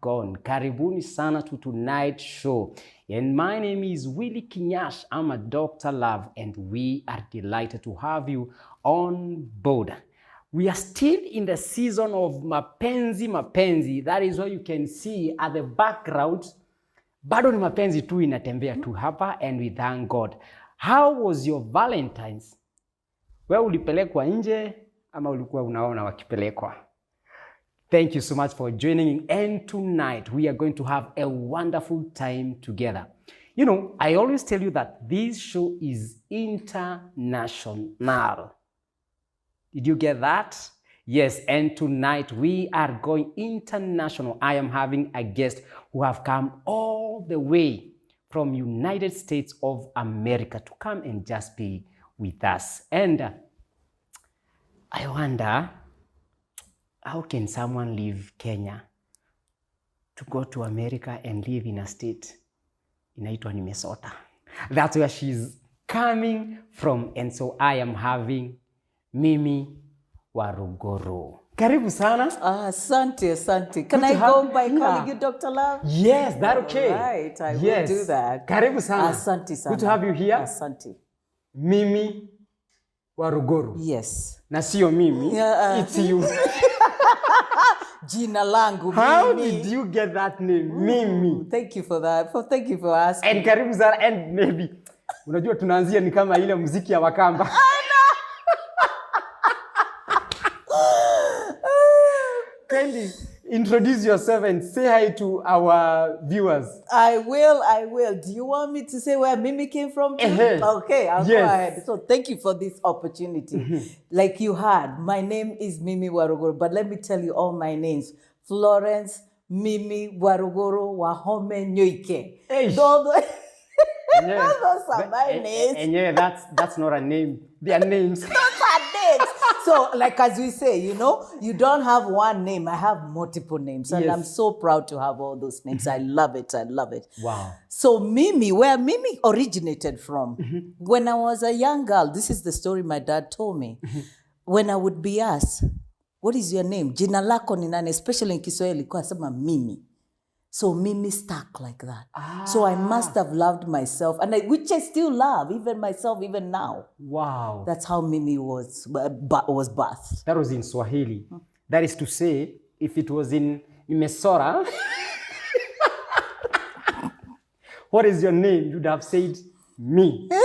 gone. Karibuni sana to tonight's show. And my name is Willie Kinyash. I'm a Dr. Love, and we are delighted to have you on board. We are still in the season of mapenzi. That is what you can see at the background. Bado ni mapenzi tu inatembea tu hapa, and we thank God. How was your Valentine's? Wewe ulipelekwa nje ama ulikuwa unaona wakipelekwa? Thank you so much for joining, and tonight we are going to have a wonderful time together. You know, I always tell you that this show is international. Did you get that? Yes, and tonight we are going international. I am having a guest who have come all the way from United States of America to come and just be with us. And I wonder, how can someone leave Kenya to go to America and live in a state inaitwa Minnesota? That's where she's coming from. And so I am having Mimi Waruguru. Karibu sana. Asante. Can I go by calling you Dr. Love? Yes, that's okay. All right, I will do that. Karibu sana. Asante sana. Good to have you here. Asante. Mimi Waruguru. Yes. Na sio mimi, it's you. Jina langu Mimi. How did you get that name? Mimi. Thank you for that. Thank you for asking. And karibu sana, and maybe unajua tunaanzia ni kama ile muziki ya Wakamba. Kindly introduce yourself and say hi to our viewers. I will. Do you want me to say where Mimi came from too? Okay, I'll go ahead. So thank you for this opportunity. Like you had, my name is Mimi Waruguru, but let me tell you all my names. Florence, Mimi Waruguru, Wahome Nyoike. Those are my names. And yeah, that's not a name. They are names. Those are names. So, like as we say, you know, you don't have one name. I have multiple names. And I'm so proud to have all those names. I love it. Wow. So Mimi, where Mimi originated from, when I was a young girl, this is the story my dad told me. When I would be asked, what is your name? Jina lako ni nani? Especially in Kiswahili, kwa sema Mimi. So Mimi stuck like that. So I must have loved myself, and which I still love, even myself, even now. Wow. That's how Mimi was birthed. That was in Swahili. That is to say, if it was in Minnesota, what is your name? You'd have said me. Me.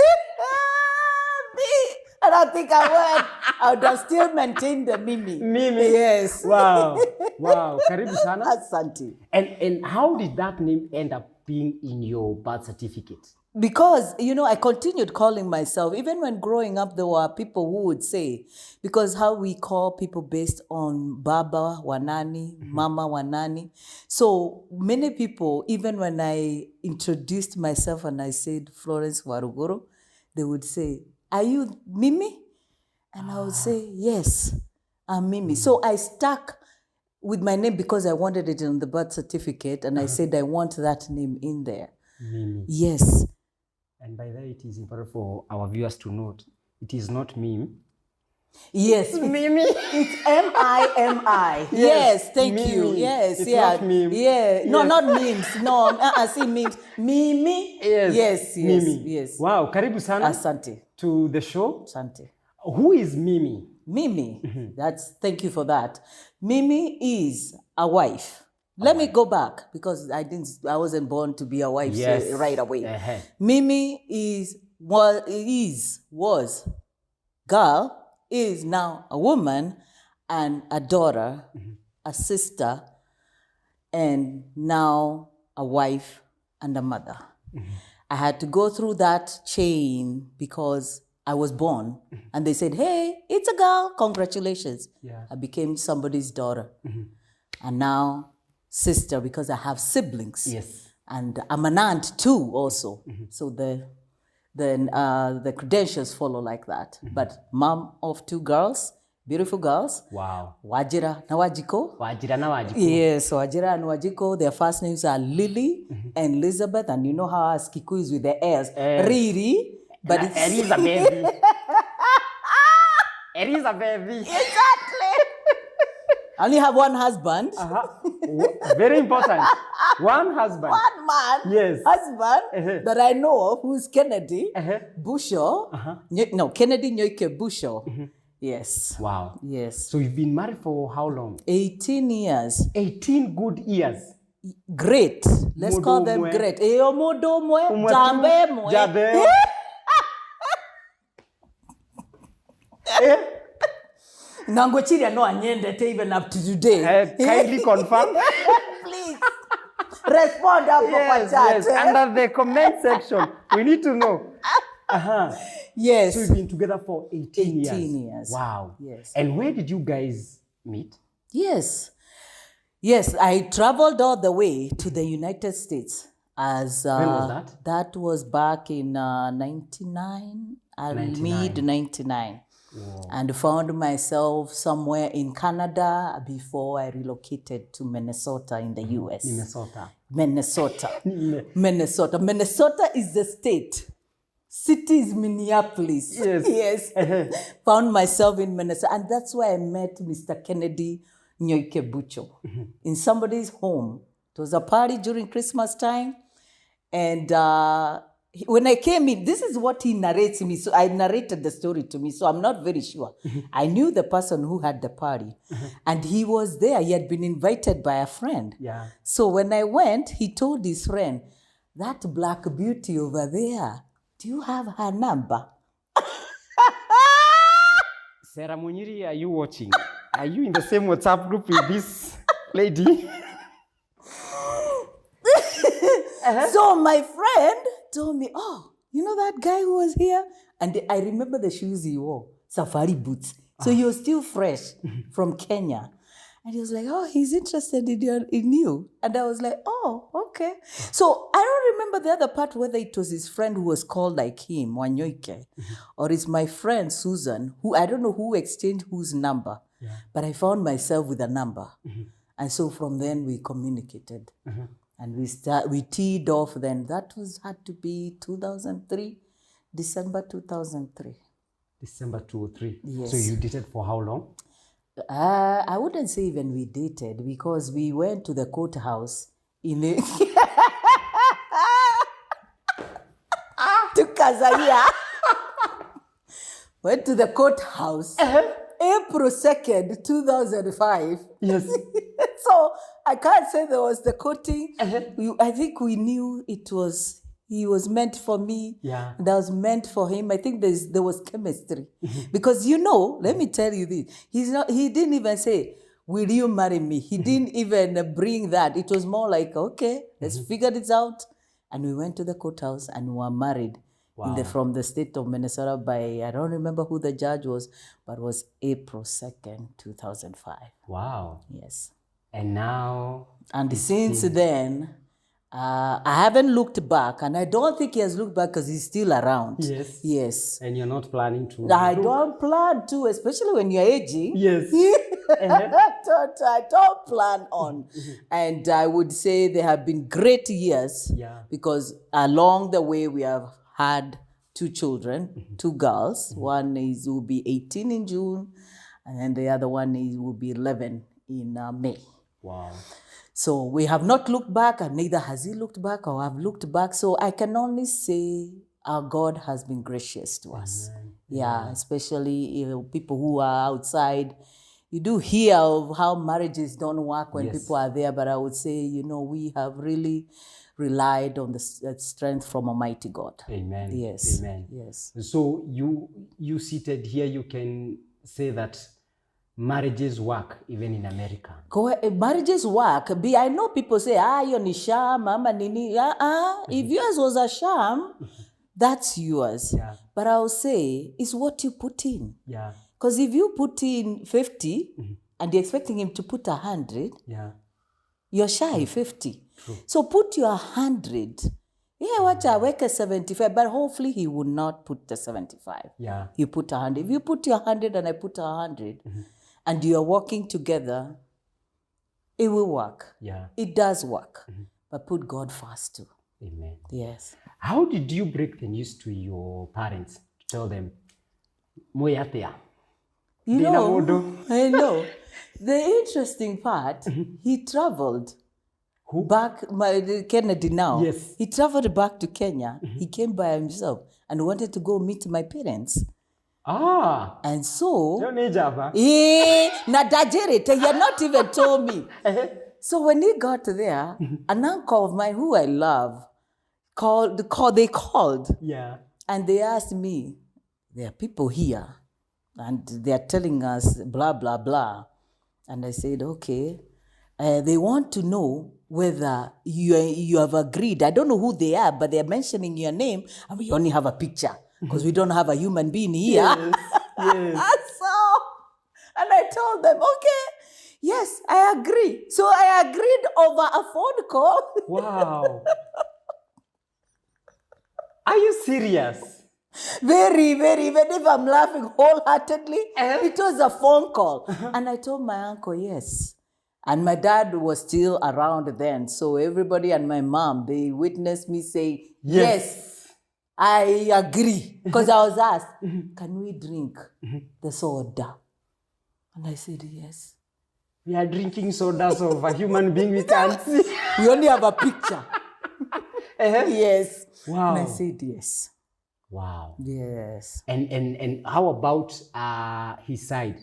I don't think I would. I would have still maintained the Mimi. Mimi. Yes. Wow. Karibu sana. Asante. And how did that name end up being in your birth certificate? Because, you know, I continued calling myself. Even when growing up, there were people who would say, because how we call people based on Baba Wanani, Mama Wanani. So many people, even when I introduced myself and I said Florence Waruguru, they would say, are you Mimi? And I would say, yes, I'm Mimi. So I stuck with my name because I wanted it on the birth certificate, and I said I want that name in there. Mimi. Yes. And by that, it is important for our viewers to note, it is not meme. Yes. Mimi. It's M-I-M-I. Yes, thank Mimi. you. Yes, it's yeah. Not meme. Yeah. No, yes. not memes. No, I see memes. Mimi. Yes. Mimi. Yes. Wow, karibu sana. Asante. To the show. Asante. Who is Mimi? Mimi. Thank you for that. Mimi is a wife. Let me go back because I wasn't born to be a wife right away. Mimi was girl, is now a woman and a daughter, a sister, and now a wife and a mother. I had to go through that chain because I was born and they said, hey, it's a girl, congratulations. Yeah. I became somebody's daughter. And now sister because I have siblings. Yes. And I'm an aunt too also. So the credentials follow like that. But mom of two girls, beautiful girls. Wow. Wajira na Wajiko. Yes, Wajira and Wajiko. Their first names are Lily and Elizabeth. And you know how us Kikuyus with the airs. Riri. But it's Elizabeth. Exactly. I only have one husband. Very important. One husband. One man, Yes. husband that I know of, who's Kennedy Bushell. Kennedy Nyoike Bushell. Yes. Wow. Yes. So you've been married for how long? 18 years. 18 good years. Great. Let's call them great. Eyo modomwe, jambe mwe. Jabe. Nangochiria no anyendete even up to today. Kindly confirm. Please. Respond up Yes, yes. Under the comment section. We need to know. Yes. So you've been together for 18 years. 18 years. Wow. Yes. And where did you guys meet? Yes. Yes, I traveled all the way to the United States. As When was that? That was back in 99, mid-99. And found myself somewhere in Canada before I relocated to Minnesota in the U.S. Minnesota. Minnesota is the state. City is Minneapolis. Yes. Found myself in Minnesota. And that's where I met Mr. Kennedy Nyoike Bucho in somebody's home. It was a party during Christmas time. And when I came in, this is what he narrates me. So I narrated the story to me. So I'm not very sure. I knew the person who had the party. And he was there. He had been invited by a friend. Yeah. So when I went, he told his friend, that black beauty over there, do you have her number? Sarah Munyiri, are you watching? Are you in the same WhatsApp group with this lady? So my friend told me, oh, you know that guy who was here? And I remember the shoes he wore, safari boots. So he was still fresh from Kenya. And he was like, oh, he's interested in you. And I was like, oh, okay. So I don't remember the other part, whether it was his friend who was called like him, Wanyoike, or it's my friend Susan, who I don't know who exchanged whose number. Yeah. But I found myself with a number. And so from then we communicated. And we teed off then. That had to be 2003, December 2003. December 2003. Yes. So you dated for how long? I wouldn't say even we dated, because we went to the courthouse in to Kazania. Went to the courthouse April 2nd, 2005. Yes. So I can't say there was the courting. I think we knew he was meant for me. Yeah. And I was meant for him. I think there was chemistry. Because let me tell you this. He didn't even say, will you marry me? He didn't even bring that. It was more like, okay, let's figure this out. And we went to the courthouse and we were married. Wow. From the state of Minnesota by, I don't remember who the judge was, but it was April 2nd, 2005. Wow. Yes. And now? And since then, I haven't looked back, and I don't think he has looked back because he's still around. Yes. Yes. And you're not planning to? I don't plan to, especially when you're aging. Yes. I don't plan on. And I would say there have been great years. Yeah. Because along the way we have had 2 children, 2 girls. One will be 18 in June, and then the other one will be 11 in May. Wow. So we have not looked back, and neither has he looked back, or I've looked back. So I can only say our God has been gracious to us. Amen. Yeah, especially people who are outside. You do hear of how marriages don't work when people are there, but I would say, we have really relied on the strength from Almighty God. Amen. Yes. Amen. Yes. So you seated here, you can say that marriages work even in America. Marriages work. I know people say, you ni sham, mama nini. If yours was a sham, that's yours. Yeah. But I'll say, it's what you put in. Yeah. Because if you put in 50 and you're expecting him to put 100, you're shy 50. True. So put your 100. Yeah, watch I work at 75, but hopefully he would not put the 75. Yeah. You put 100. If you put your 100 and I put 100, and you are working together, it will work. Yeah. It does work. But put God first too. Amen. Yes. How did you break the news to your parents? Tell them, Moyatea. You Dina know, Modo. I know. The interesting part, he traveled Who? back, Kennedy now. Yes. He traveled back to Kenya. He came by himself and wanted to go meet my parents. Ah. And so, Don't need Java. Nadajere, he had not even told me. So when he got there, an uncle of mine who I love they called. Yeah. And they asked me, there are people here and they are telling us blah, blah, blah. And I said, okay. They want to know whether you have agreed. I don't know who they are, but they're mentioning your name and we only have a picture because we don't have a human being here. Yes. Yes. And I told them, okay, yes, I agree. So I agreed over a phone call. Wow. Are you serious? Very, very, even if I'm laughing wholeheartedly, it was a phone call. And I told my uncle, yes. And my dad was still around then. So everybody and my mom, they witnessed me say, yes, I agree. Because I was asked, can we drink the soda? And I said, yes. We are drinking sodas of a human being we can't see. We only have a picture. Yes. Wow. And I said, yes. Wow. Yes. And how about his side?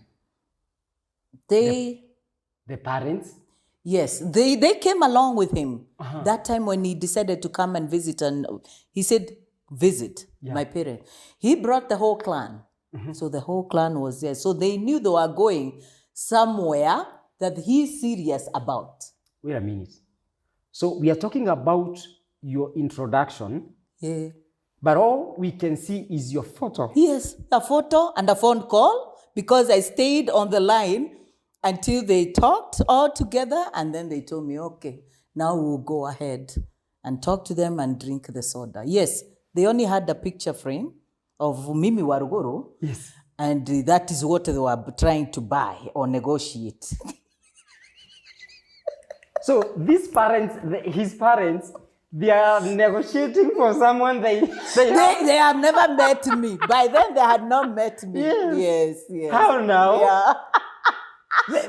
The parents? Yes, they came along with him. That time when he decided to come and visit, and he said, visit my parents. He brought the whole clan. So the whole clan was there. So they knew they were going somewhere that he's serious about. Wait a minute. So we are talking about your introduction. Yeah. But all we can see is your photo. Yes, a photo and a phone call because I stayed on the line until they talked all together and then they told me, okay, now we'll go ahead and talk to them and drink the soda. Yes, they only had a picture frame of Mimi Waruguru. Yes. And that is what they were trying to buy or negotiate. So these parents, his parents, they are negotiating for someone they have never met me. By then, they had not met me. Yes. Yes. How now? Yeah.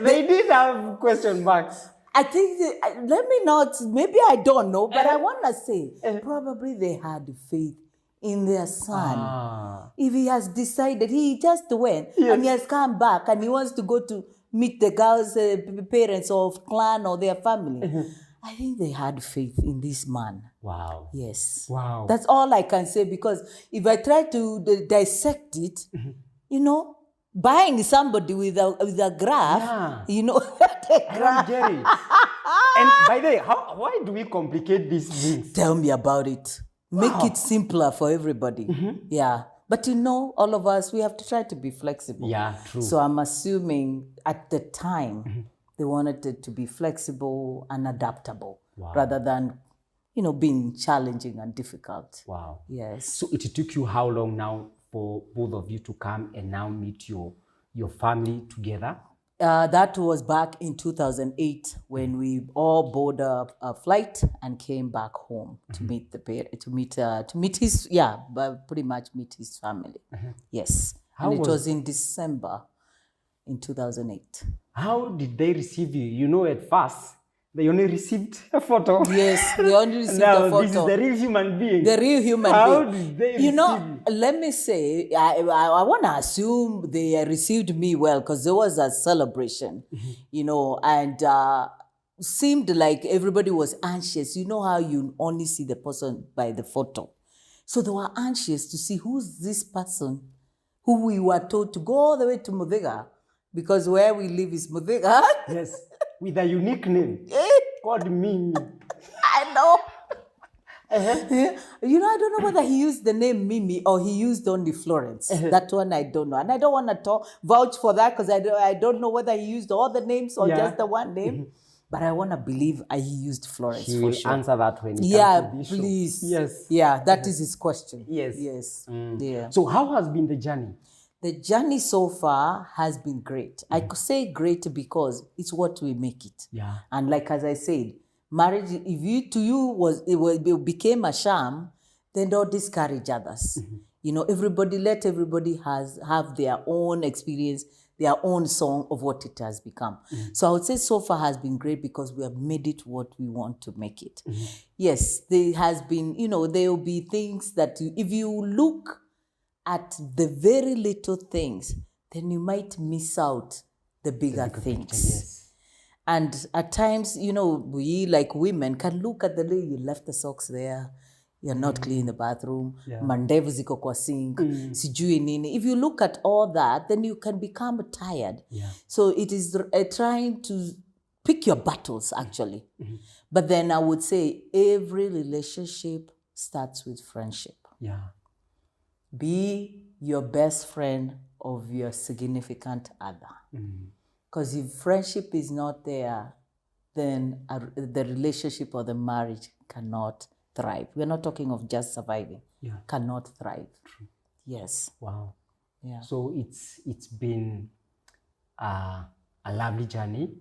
They did have question marks. I think, let me not, maybe I don't know, but I want to say, probably they had faith in their son. If he has decided, he just went and he has come back and he wants to go to meet the girl's parents or clan or their family. I think they had faith in this man. Wow. Yes. Wow. That's all I can say because if I try to dissect it, you know, buying somebody with a graph, you know, I don't get it. And by the way, why do we complicate these things? Tell me about it. Make it simpler for everybody. Yeah. But you know, all of us, we have to try to be flexible. Yeah, true. So I'm assuming at the time, they wanted it to be flexible and adaptable rather than, you know, being challenging and difficult. Wow. Yes. So it took you how long now for both of you to come and now meet your family together? That was back in 2008 when we all boarded a flight and came back home to meet pretty much meet his family. Yes. And it was in December in 2008. How did they receive you? You know, at first, they only received a photo. Yes, they only received a photo. This is the real human being. The real human being. How did they receive you? Let me say, I want to assume they received me well because there was a celebration, you know, and seemed like everybody was anxious. You know how you only see the person by the photo. So they were anxious to see who's this person who we were told to go all the way to Muthaiga because where we live is Muthaiga. Yes, with a unique name called Mimi. I know. You know, I don't know whether he used the name Mimi or he used only Florence. That one I don't know. And I don't want to vouch for that because I don't know whether he used all the names or just the one name. But I want to believe he used Florence He for will sure. answer that when he comes to this please. show. Yes. Yeah, that is his question. Yes. Yes. Yeah. So how has been the journey? The journey so far has been great. I could say great because it's what we make it. Yeah. And like as I said, marriage, if it became a sham, then don't discourage others. You know, let everybody have their own experience, their own song of what it has become. So I would say so far has been great because we have made it what we want to make it. Yes, there has been, there will be things that if you look at the very little things, then you might miss out the bigger things. Picture, yes. And at times, we like women can look at the way you left the socks there. You're not clean the bathroom. Mandevu ziko kwa sink. Sijui nini. If you look at all that, then you can become tired. So it is trying to pick your battles, actually. But then I would say every relationship starts with friendship. Be your best friend of your significant other. Because if friendship is not there, then the relationship or the marriage cannot thrive. We're not talking of just surviving. Cannot thrive. True. Yes. Wow. Yeah. So it's been a lovely journey.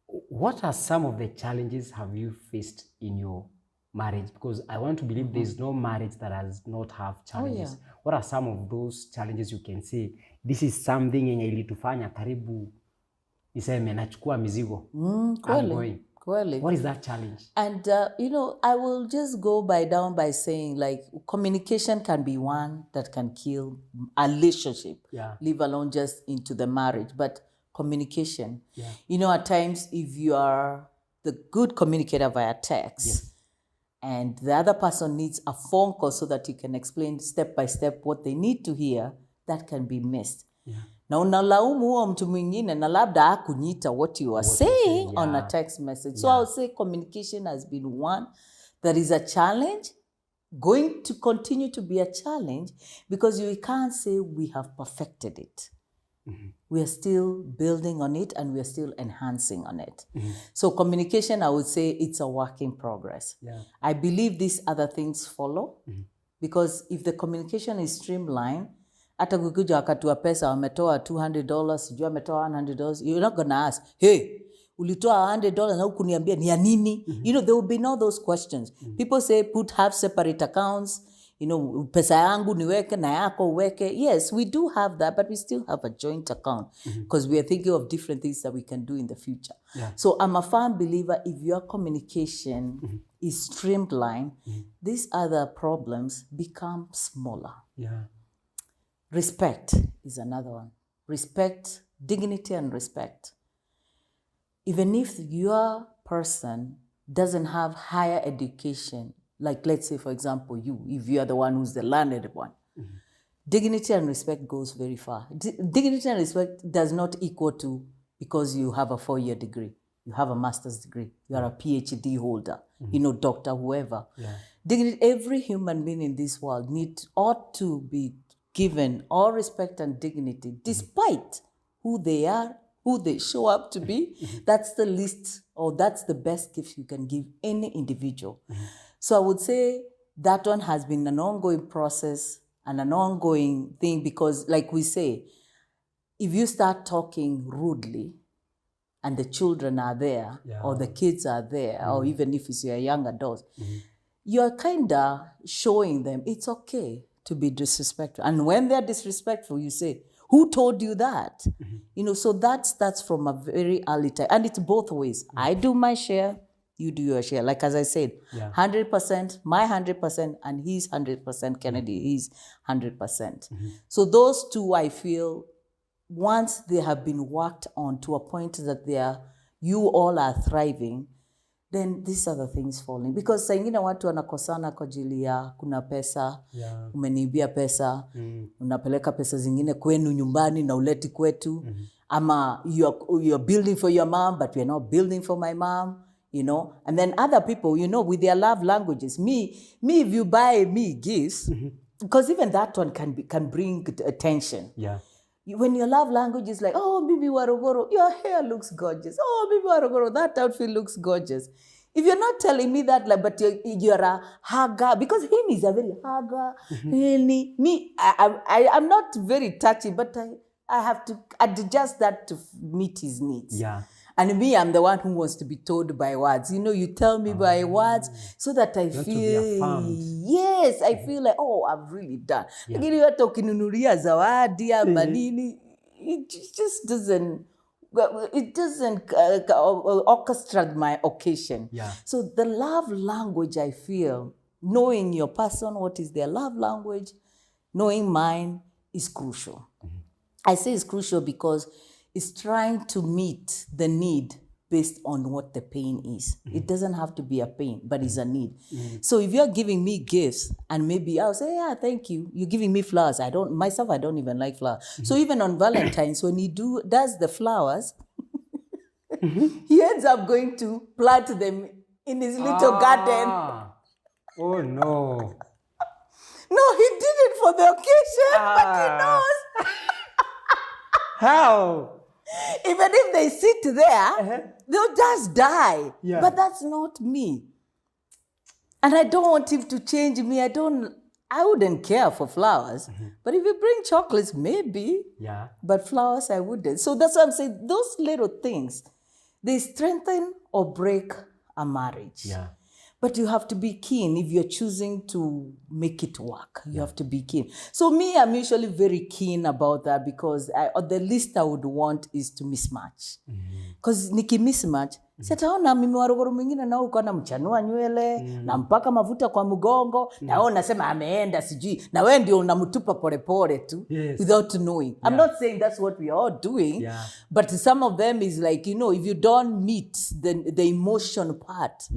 What are some of the challenges have you faced in your marriage? Because I want to believe there's no marriage that does not have challenges. What are some of those challenges you can say, this is something yenye ilitufanya karibu niseme nachukua mizigo. Kweli. What is that challenge? And, I will just go down by saying, like, communication can be one that can kill a relationship, leave alone just into the marriage. But communication, at times, if you are the good communicator via text, and the other person needs a phone call so that you can explain step by step what they need to hear, that can be missed. Na unalaumu huo mtu mwingine na labda hakunyita what you are saying on a text message. So I'll say communication has been one that is a challenge, going to continue to be a challenge, because you can't say we have perfected it. We are still building on it and we are still enhancing on it. So communication, I would say it's a work in progress. I believe these other things follow, because if the communication is streamlined, hata kukuja wakati wa pesa wametoa $200, sijui wametoa $100, you're not gonna ask, hey, ulitoa $100 na hukuniambia ni ya nini? There will be no those questions. People say have separate accounts. Pesa yangu niweke na yako uweke. Yes, we do have that, but we still have a joint account because we are thinking of different things that we can do in the future. So I'm a firm believer, if your communication is streamlined, these other problems become smaller. Respect is another one. Respect, dignity and respect. Even if your person doesn't have higher education, like let's say, for example, if you are the one who's the learned one, dignity and respect goes very far. Dignity and respect does not equal to because you have a 4-year degree, you have a master's degree, you are a PhD holder, doctor, whoever. Dignity, every human being in this world ought to be given all respect and dignity, despite who they are, who they show up to be. That's the least, or that's the best gift you can give any individual. So I would say that one has been an ongoing process and an ongoing thing, because like we say, if you start talking rudely and the children are there, or the kids are there, or even if it's your young adult, you're kind of showing them it's okay to be disrespectful. And when they're disrespectful, you say, who told you that? So that starts from a very early time. And it's both ways. I do my share, you do your share. Like as I said, 100%, my 100%, and his 100%, Kennedy, his 100%. So those two, I feel, once they have been worked on to a point that you all are thriving, then these are the things falling. Because saa ingine watu wanakosana kwa ajili ya kuna pesa, umeniibia pesa, unapeleka pesa zingine kwenu nyumbani na uleti kwetu. Ama you're building for your mom, but we're not building for my mom, And then other people, with their love languages. Me, if you buy me gifts, because even that one can bring attention. When your love language is like, oh, Bibi Waruguru, your hair looks gorgeous. Oh, Bibi Waruguru, that outfit looks gorgeous. If you're not telling me that, like, but you're a hugger, because him is a very hugger. Me, I'm not very touchy, but I have to adjust that to meet his needs. And me, I'm the one who wants to be told by words. You tell me by words so that I feel, yes, I feel like, oh, I've really done. Lakini hata ukinunulia zawadi ama nini, it just doesn't. Well, it doesn't orchestrate my occasion. Yeah. So the love language, I feel, knowing your person, what is their love language, knowing mine is crucial. I say it's crucial because it's trying to meet the need based on what the pain is. It doesn't have to be a pain, but it's a need. So if you're giving me gifts, and maybe I'll say, yeah, thank you. You're giving me flowers. I don't even like flowers. So even on Valentine's, when he does the flowers, he ends up going to plant them in his little garden. Oh no. No, he did it for the occasion, but he knows. How? Even if they sit there, they'll just die. Yeah. But that's not me. And I don't want him to change me. I wouldn't care for flowers. But if you bring chocolates, maybe. Yeah. But flowers, I wouldn't. So that's why I'm saying those little things, they strengthen or break a marriage. Yeah. But you have to be keen if you're choosing to make it work. You have to be keen. So me, I'm usually very keen about that because the least I would want is to mismatch. Because niki mismatch, sitaona mimi Waruguru mwingine nao uko na mchanua nywele, na mpaka mafuta kwa mgongo, na wewe unasema ameenda sijui, na wewe ndio unamtupa pole tu without knowing. I'm not saying that's what we are all doing, but some of them is like, if you don't meet the emotion part,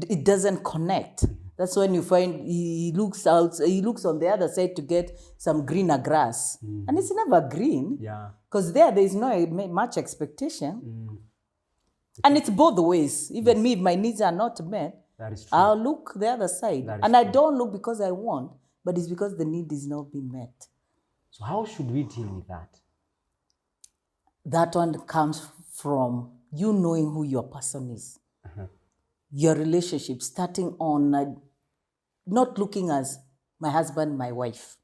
it doesn't connect. That's when you find he looks on the other side to get some greener grass. And it's never green. Yeah. Because there is no much expectation. And it's both ways. Even me, if my needs are not met, that is true. I'll look the other side. And I don't look because I want, but it's because the need is not being met. So how should we deal with that? That one comes from you knowing who your person is. Your relationship, starting on not looking as my husband, my wife,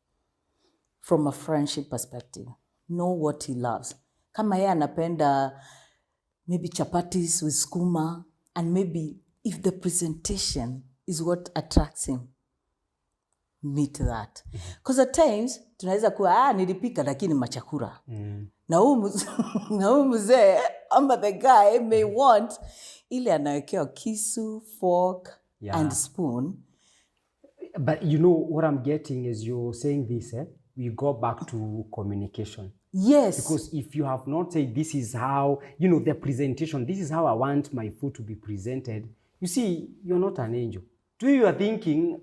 from a friendship perspective. Know what he loves. Kama yeye anapenda maybe chapatis with skuma, and maybe if the presentation is what attracts him, meet that. Because at times, tunaweza kuwa, nilipika lakini machakura. Na huyu mzee, ama the guy may want ile anawekewa kisu, fork, and spoon. But what I'm getting is you're saying this, we go back to communication. Yes. Because if you have not said this is how, the presentation, this is how I want my food to be presented, you see, you're not an angel. You are thinking,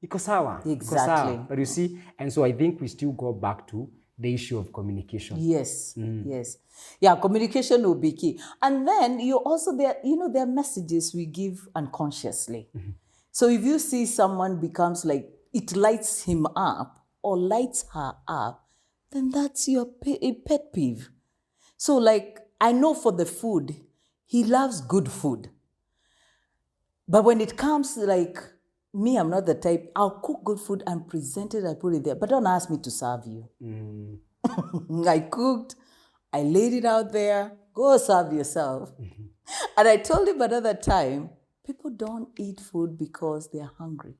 iko sawa. Exactly. But you see, and so I think we still go back to the issue of communication. Yes, yes. Yeah, communication will be key. And then you also, there are messages we give unconsciously. So if you see someone becomes like, it lights him up or lights her up, then that's your pet peeve. So like, I know for the food, he loves good food. But when it comes like, me, I'm not the type, I'll cook good food and present it, I put it there. But don't ask me to serve you. I cooked, I laid it out there, go serve yourself. And I told him another time, people don't eat food because they're hungry.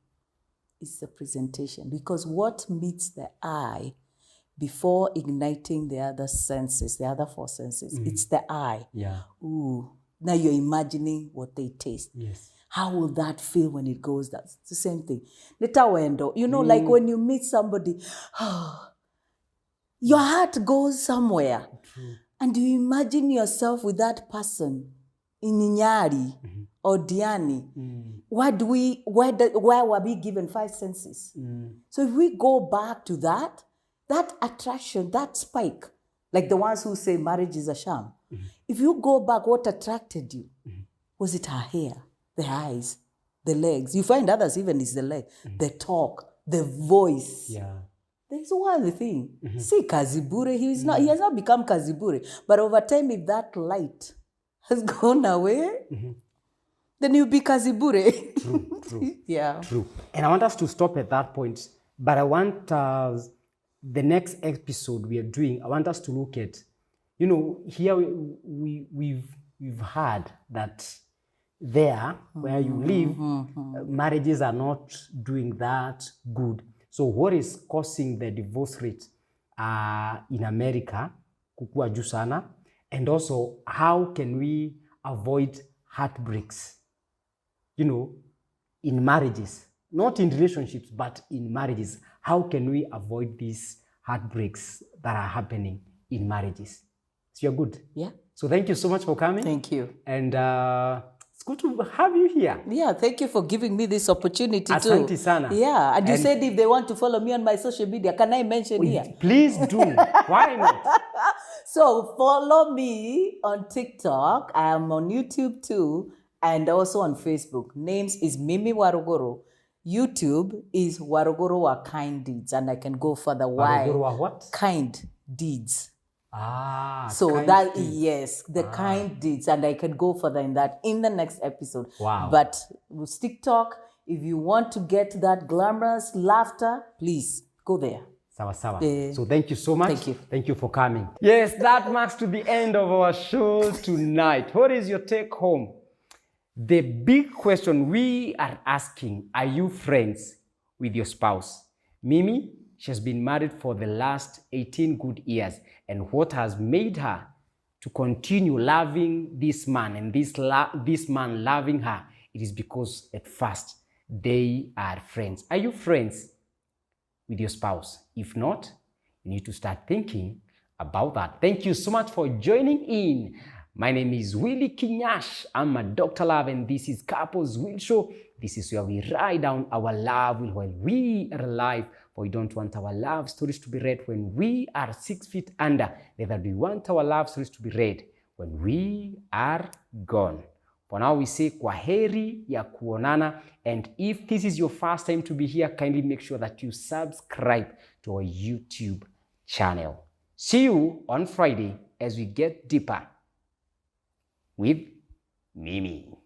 It's the presentation. Because what meets the eye before igniting the other senses, the other four senses, it's the eye. Yeah. Ooh. Now you're imagining what they taste. Yes. How will that feel when it goes down? It's the same thing. Like when you meet somebody, your heart goes somewhere. True. And you imagine yourself with that person in Nyari or Diani. Why were we given five senses? So if we go back to that attraction, that spike, like the ones who say marriage is a sham. If you go back, what attracted you? Was it her hair? The eyes, the legs. You find others even is the leg, the talk, the voice. Yeah. There's one thing. See Kazibure, he has not become Kazibure. But over time, if that light has gone away, then you'll be Kazibure. True. Yeah. True. And I want us to stop at that point. But I want the next episode we are doing, I want us to look at, here we've heard that there where you live, marriages are not doing that good. So what is causing the divorce rate in America kukua juu sana, and also how can we avoid heartbreaks, you know, in marriages, not in relationships, but in marriages. How can we avoid these heartbreaks that are happening in marriages? So you're good. Yeah. So thank you so much for coming. Thank you. And it's good to have you here. Yeah, thank you for giving me this opportunity too. Asante sana. Yeah, and you said if they want to follow me on my social media, can I mention here? Please do. Why not? So follow me on TikTok. I am on YouTube too, and also on Facebook. Names is Mimi Waruguru. YouTube is Waruguru wa Kind Deeds, and I can go further. Why? Waruguru wa what? Kind Deeds. So that deeds. Yes, the kind deeds, and I can go further in that in the next episode. Wow. But with TikTok, if you want to get that glamorous laughter, please go there. Sawa sawa. So thank you so much. Thank you. Thank you for coming. Yes, that marks to the end of our show tonight. What is your take home? The big question we are asking, are you friends with your spouse? Mimi, she has been married for the last 18 good years. And what has made her to continue loving this man and this man loving her, it is because at first they are friends. Are you friends with your spouse? If not, you need to start thinking about that. Thank you so much for joining in. My name is Willie Kinyash. I'm a Dr. Love, and this is Couples Will Show. This is where we write down our love while we are alive. For we don't want our love stories to be read when we are 6 feet under. Neither do we want our love stories to be read when we are gone. For now, we say kwaheri ya kuonana. And if this is your first time to be here, kindly make sure that you subscribe to our YouTube channel. See you on Friday as we get deeper with Mimi.